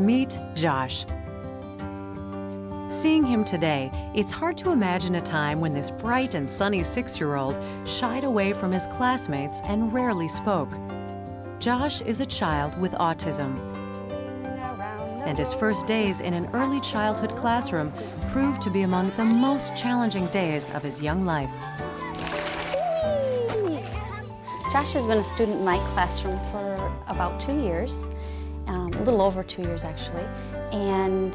Meet Josh. Seeing him today, it's hard to imagine a time when this bright and sunny 6-year-old shied away from his classmates and rarely spoke. Josh is a child with autism, and his first days in an early childhood classroom proved to be among the most challenging days of his young life. Josh has been a student in my classroom for about 2 years, a little over 2 years actually. And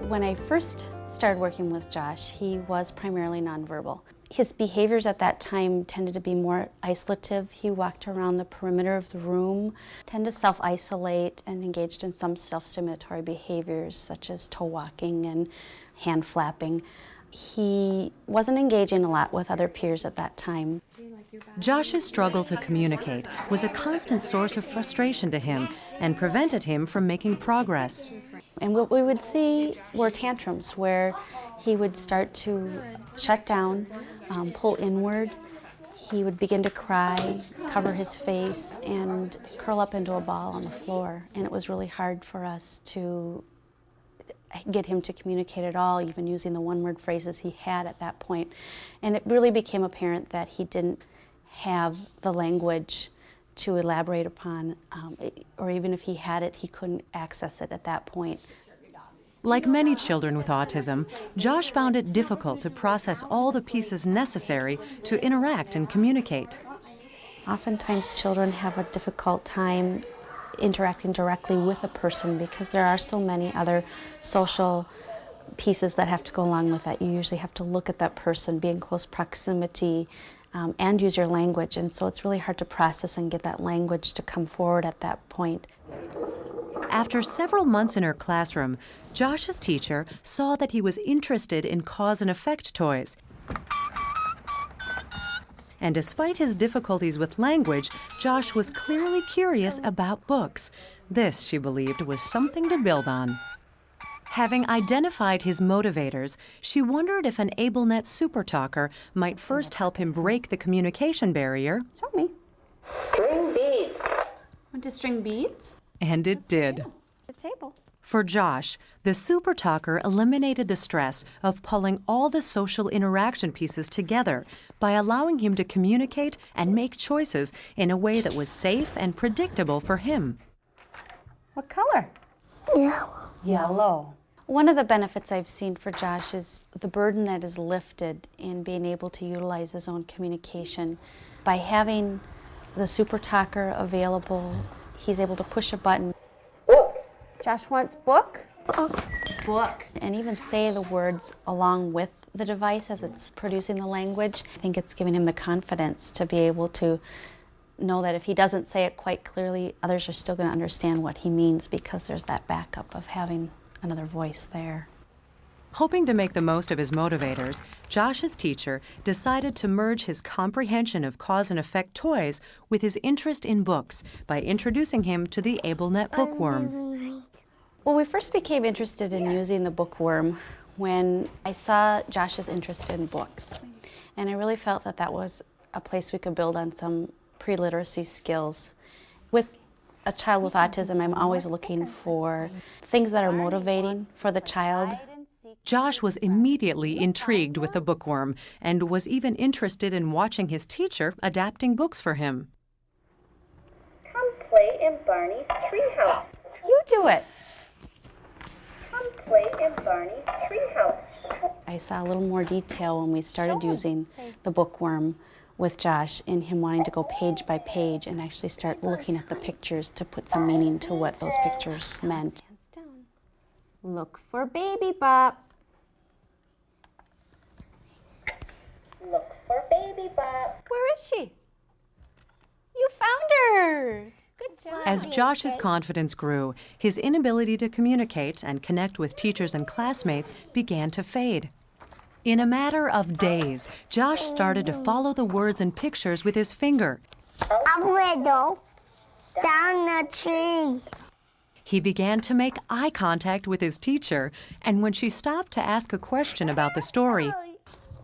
when I first started working with Josh, he was primarily nonverbal. His behaviors at that time tended to be more isolative. He walked around the perimeter of the room, tended to self-isolate, and engaged in some self-stimulatory behaviors such as toe walking and hand flapping. He wasn't engaging a lot with other peers at that time. Josh's struggle to communicate was a constant source of frustration to him and prevented him from making progress. And what we would see were tantrums where he would start to shut down, pull inward. He would begin to cry, cover his face, and curl up into a ball on the floor. And it was really hard for us to get him to communicate at all, even using the one-word phrases he had at that point. And it really became apparent that he didn't have the language to elaborate upon, or even if he had it, he couldn't access it at that point. Like many children with autism, Josh found it difficult to process all the pieces necessary to interact and communicate. Oftentimes children have a difficult time interacting directly with a person because there are so many other social pieces that have to go along with that. You usually have to look at that person, be in close proximity, and use your language. And so it's really hard to process and get that language to come forward at that point. After several months in her classroom, Josh's teacher saw that he was interested in cause and effect toys. And despite his difficulties with language, Josh was clearly curious about books. This, she believed, was something to build on. Having identified his motivators, she wondered if an AbleNet super talker might first help him break the communication barrier. Show me. String beads. Want to string beads? And it did. It's able. For Josh, the super talker eliminated the stress of pulling all the social interaction pieces together by allowing him to communicate and make choices in a way that was safe and predictable for him. What color? Yellow. Yellow. One of the benefits I've seen for Josh is the burden that is lifted in being able to utilize his own communication. By having the super talker available, he's able to push a button. Book. Josh wants book? Book. And even say the words along with the device as it's producing the language. I think it's giving him the confidence to be able to know that if he doesn't say it quite clearly, others are still going to understand what he means because there's that backup of having another voice there. Hoping to make the most of his motivators, Josh's teacher decided to merge his comprehension of cause and effect toys with his interest in books by introducing him to the AbleNet bookworm. Well, we first became interested in using the bookworm when I saw Josh's interest in books. And I really felt that that was a place we could build on some pre-literacy skills. With a child with autism, I'm always looking for things that are motivating for the child. Josh was immediately intrigued with the bookworm and was even interested in watching his teacher adapting books for him. Come play in Barney's treehouse. You do it. Come play in Barney's treehouse. I saw a little more detail when we started using the bookworm with Josh in him wanting to go page by page and actually start looking at the pictures to put some meaning to what those pictures meant. Look for Baby Bop. Look for Baby Bop. Where is she? You found her. Good job. As Josh's confidence grew, his inability to communicate and connect with teachers and classmates began to fade. In a matter of days, Josh started to follow the words and pictures with his finger. A widow down the tree. He began to make eye contact with his teacher, and when she stopped to ask a question about the story,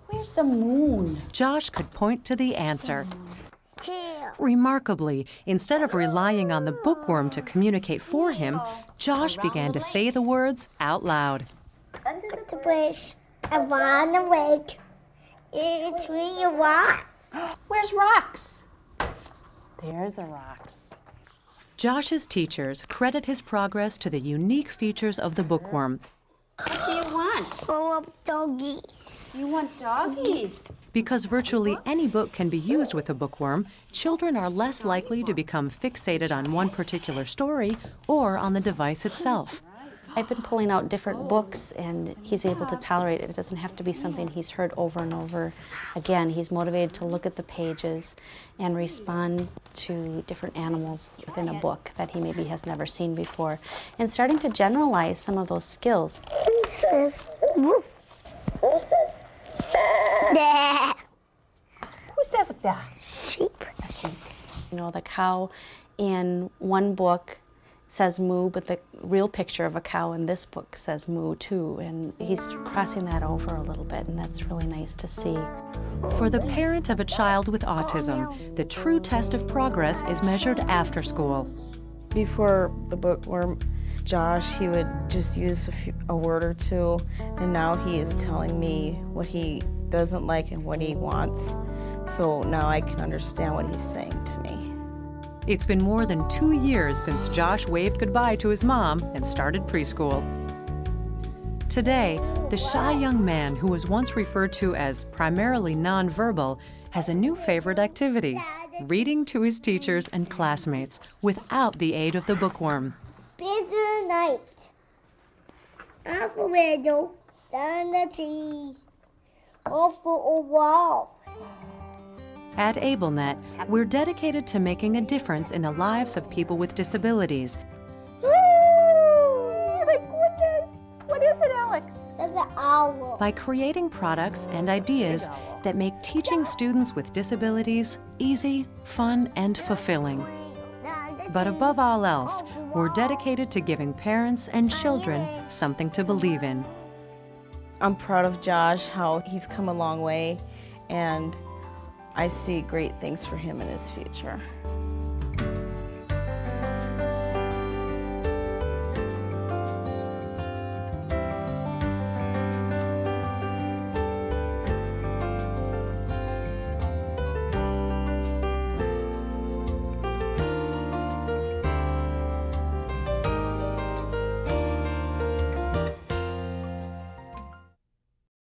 Where's the moon? Josh could point to the answer. Here. Remarkably, instead of relying on the bookworm to communicate for him, Josh began to say the words out loud. The bush around the lake. It's really rock. Where's rocks? There's the rocks. Josh's teachers credit his progress to the unique features of the bookworm. What do you want? Oh, doggies. You want doggies. Because virtually any book can be used with a bookworm, children are less likely to become fixated on one particular story or on the device itself. I've been pulling out different books, and he's able to tolerate it. It doesn't have to be something he's heard over and over again. He's motivated to look at the pages and respond to different animals within a book that he maybe has never seen before, and starting to generalize some of those skills. Who says woof? Bah. Who says that? Sheep. You know, the cow in one book says moo, but the real picture of a cow in this book says moo too, and he's crossing that over a little bit, and that's really nice to see. For the parent of a child with autism, the true test of progress is measured after school. Before the bookworm, Josh, he would just use a word or two, and now he is telling me what he doesn't like and what he wants. So now I can understand what he's saying to me. It's been more than 2 years since Josh waved goodbye to his mom and started preschool. Today, the shy young man who was once referred to as primarily nonverbal has a new favorite activity, reading to his teachers and classmates without the aid of the bookworm. Busy night. Up a window, down the tree, over a wall. At AbleNet, we're dedicated to making a difference in the lives of people with disabilities. Oh my goodness! What is it, Alex? There's an owl. By creating products and ideas that make teaching students with disabilities easy, fun, and fulfilling. But above all else, we're dedicated to giving parents and children something to believe in. I'm proud of Josh, how he's come a long way, and I see great things for him in his future.